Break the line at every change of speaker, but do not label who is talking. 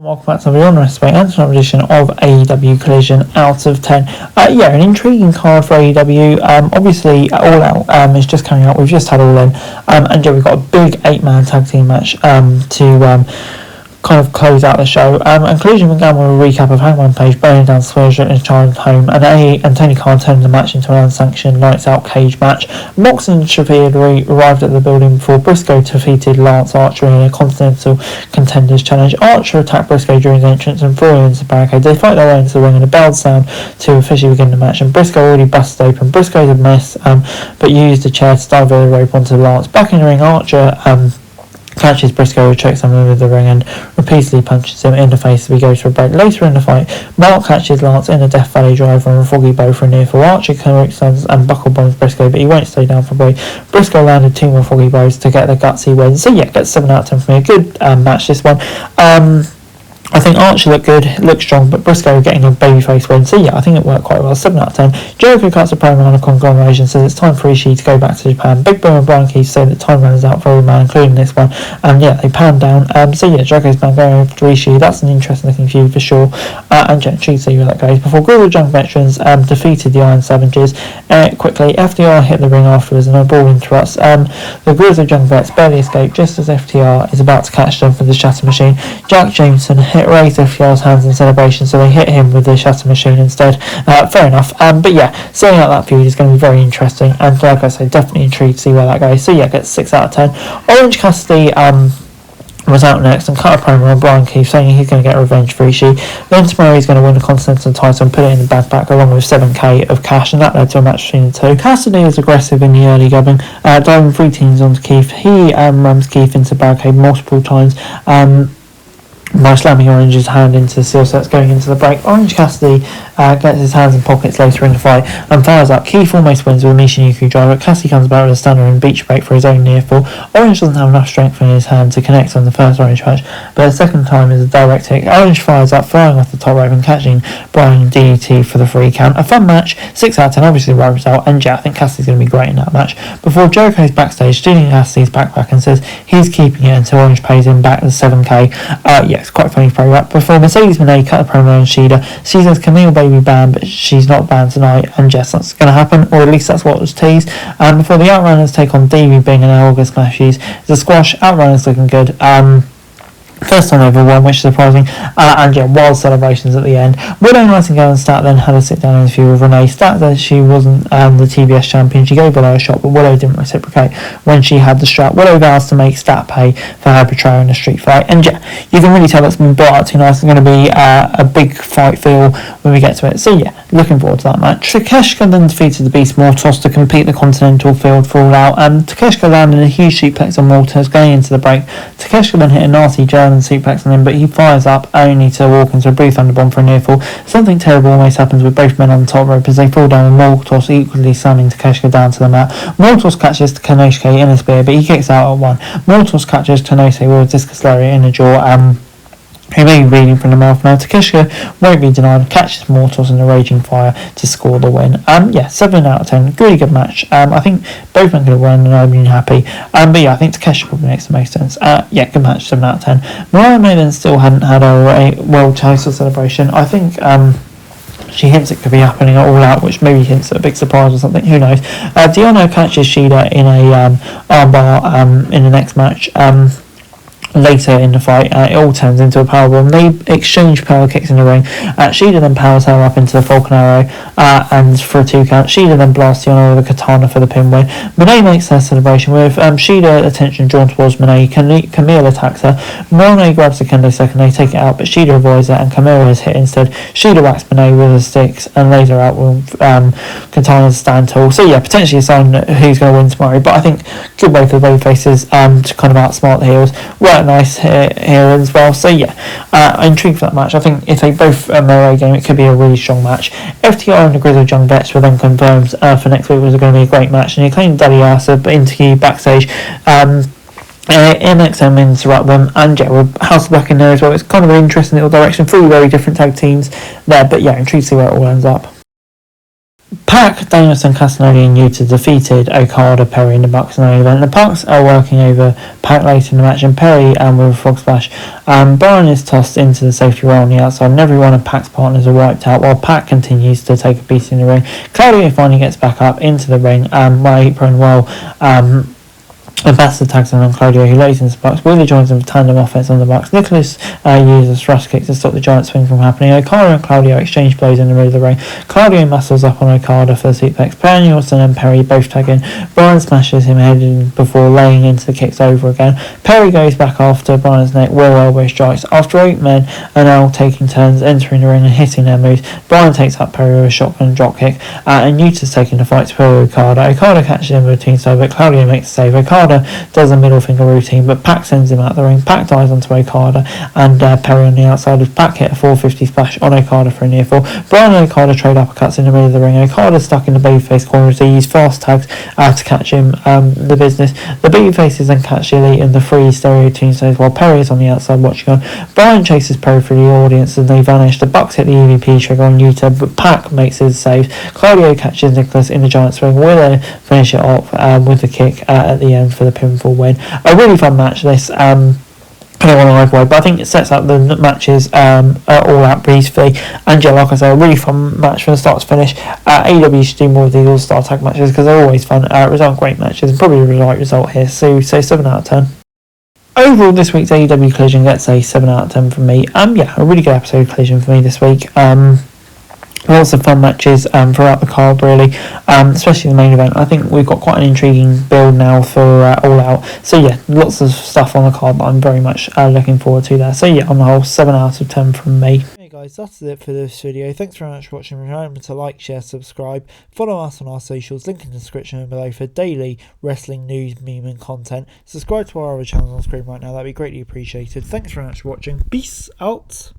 Welcome back to the Unwrestling Antonov edition of AEW Collision Out of 10. An intriguing card for AEW. Obviously, All Out is just coming out. We've just had All In. We've got a big 8-man tag team match to kind of close out the show. And Collision began with a recap of Hangman Page burning down Swerve in his child's home, and Tony Khan turning the match into an unsanctioned lights out cage match. Mox and Shafir arrived at the building before Briscoe defeated Lance Archer in a Continental Contenders Challenge. Archer attacked Briscoe during his entrance and threw him into the barricade. They fight their way into the ring and a bell sound to officially begin the match, and Briscoe already busted open. Briscoe's a mess, but used the chair to dive over the rope onto Lance. Back in the ring, Archer catches Briscoe, chokes him over the ring and repeatedly punches him in the face as we go to a break. Later in the fight, Mark catches Lance in a Death Valley driver and a froggy bow for a near fall. Archer corrects and buckle bombs Briscoe, but he won't stay down for a break. Briscoe landed 2 more froggy bows to get the gutsy win. So gets 7 out of 10 for me. A good match, this one. I think Archer looked good, looked strong, but Briscoe getting a babyface win. So I think it worked quite well. 7 out of 10. Jericho cuts a promo on a conglomeration, says it's time for Ishii to go back to Japan. Big Boom and Brian Keith say that time runs out for every man, including this one. They pan down. Jericho's now going over to Ishii. That's an interesting looking feud for sure. Intrigued to see where that goes. Before Grizzled Young Veterans defeated the Iron Savages quickly, FTR hit the ring afterwards and a brawl interrupts. The Grizzled Young Vets barely escape just as FTR is about to catch them for the Shatter Machine. Jack Jameson raised FTR's hands in celebration, so they hit him with the Shatter Machine instead. Fair enough. Setting out that feud is going to be very interesting, and like I said, definitely intrigued to see where that goes. So gets 6 out of 10. Orange Cassidy was out next and cut a promo on Brian Keith saying he's going to get revenge for Ishii. Then tomorrow he's going to win the Continental title and put it in the backpack along with 7k of cash, and that led to a match between the two. Cassidy is aggressive in the early going, diving 3 teams onto Keith. He rams Keith into barricade multiple times by slamming Orange's hand into the steel sets going into the break. Orange Cassidy gets his hands in pockets later in the fight and fires up. Keith almost wins with a Michinoku driver. Cassidy comes back with a stunner and beach break for his own near fall. Orange doesn't have enough strength in his hand to connect on the first Orange punch, but the second time is a direct hit. Orange fires up, flying off the top rope and catching Brian DDT for the 3 count. A fun match, 6 out of 10, obviously the right result, and I think Cassidy's going to be great in that match. Before Jericho's backstage stealing Cassidy's backpack and says he's keeping it until Orange pays him back the 7k. It's quite funny promo up. Before Mercedes Moné cut a promo on Shida, she says Camille baby banned, but she's not banned tonight, and yes, that's going to happen, or at least that's what was teased. Before the Outrunners take on Davey Bing and August Clashes, the squash, Outrunners looking good. First time over one, which is surprising, wild celebrations at the end. Widow Nightingale and Stat then had a sit-down interview with Renee. Stat said she wasn't the TBS champion. She gave Widow a shot, but Widow didn't reciprocate when she had the strap. Widow vows to make Stat pay for her betrayal in a street fight, and you can really tell that's been brought out too nice. It's going to be a big fight feel when we get to it. So looking forward to that match. Takeshita then defeated the Beast Mortos to complete the Continental field for All Out. Takeshita landed a huge suplex on Mortos going into the break. Takeshita then hit a nasty German suplex on him, but he fires up only to walk into a Blue Thunder Bomb for a near fall. Something terrible almost happens with both men on the top rope as they fall down, with Mortos equally slamming Takeshita down to the mat. Mortos catches Kanosuke in a spear, but he kicks out at 1. Mortos catches Kanosuke with a discus lariat in the jaw. He may be bleeding from the mouth now. Takeshita won't be denied, catches Mortos in the Raging Fire to score the win. 7 out of 10. Really good match. I think both men could have won and I've been happy. I think Takeshita probably makes the most sense. Good match, 7 out of 10. Mariah May then still hadn't had a world title celebration. I think she hints it could be happening at All Out, which maybe hints at a big surprise or something. Who knows? Diano catches Shida in a armbar in the next match. Later in the fight, it all turns into a powerbomb. They exchange power kicks in the ring. Shida then powers her up into the Falcon Arrow and for a 2 count. Shida then blasts Diana with a katana for the pin win. Monet makes her celebration with Shida attention drawn towards Monet. Camille attacks her. Monet grabs the kendo stick and they take it out, but Shida avoids it and Camille is hit instead. Shida whacks Monet with the sticks and lays her out with Katana's stand tall. So potentially a sign who's going to win tomorrow, but I think good way for the babyfaces to kind of outsmart the heels. Nice here as well. So I'm intrigued for that match. I think if they both their A game, it could be a really strong match. FTR and the Grizzled Young Vets were then confirmed for next week. Was going to be a great match, and he claimed Daddy Asa into backstage. MXM interrupt them, and with House of Black in there as well. It's kind of an interesting little direction. 3 very different tag teams there, but intrigued to see where it all ends up. Pac, Danielson, Castagnoli and Yuta defeated Okada, Perry and the Bucks in the main event. The Bucks are working over Pac late in the match, and Perry with a frog splash. Brian is tossed into the safety roll on the outside, and every one of Pac's partners are wiped out while Pac continues to take a beat in the ring. Claudio finally gets back up into the ring by apron well. Ambassador tags on Claudio, who lays into the Bucks. Wheeler joins in tandem offense on the Bucks. Nicholas uses thrust kicks to stop the giant swing from happening. Okada and Claudio exchange blows in the middle of the ring. Claudio muscles up on Okada for the suplex. Danielson and Perry both tag in. Brian smashes him head in before laying into the kicks over again. Perry goes back after Brian's neck. Will elbow strikes. After 8 men are now taking turns entering the ring and hitting their moves, Brian takes up Perry with a shotgun drop kick, and Yuta's taking the fight to Perry Okada. Okada catches him with a team but Claudio makes a save. Okada does a middle finger routine, but Pac sends him out the ring. Pac dives onto Okada, and Perry on the outside of Pac hit a 450 splash on Okada for a near fall. Brian and Okada trade uppercuts in the middle of the ring. Okada's stuck in the babyface corner, so he uses fast tags to catch him the business. The babyfaces then catch the Elite in the free stereo tombstones while Perry is on the outside watching on. Brian chases Perry through the audience and they vanish. The Bucks hit the EVP trigger on Yuta, but Pac makes his save. Claudio catches Nicholas in the giant swing. Wheeler finish it off with the kick at the end for the pinfall win. A really fun match this. I don't want to live away, but I think it sets up the matches all out beautifully. And yeah, like I say, a really fun match from the start to finish. AEW should do more of these all-star tag matches because they're always fun. Result great matches and probably the right result here. So 7 out of 10. Overall, this week's AEW Collision gets a 7 out of 10 from me. Yeah, a really good episode of Collision for me this week. Lots of fun matches throughout the card, really, especially the main event. I think we've got quite an intriguing build now for All Out. So yeah, lots of stuff on the card that I'm very much looking forward to there. So yeah, on the whole, 7 out of 10 from me. Hey guys, that's it for this video. Thanks very much for watching. Remember to like, share, subscribe. Follow us on our socials, link in the description below for daily wrestling news, meme and content. Subscribe to our other channels on screen right now. That'd be greatly appreciated. Thanks very much for watching. Peace out.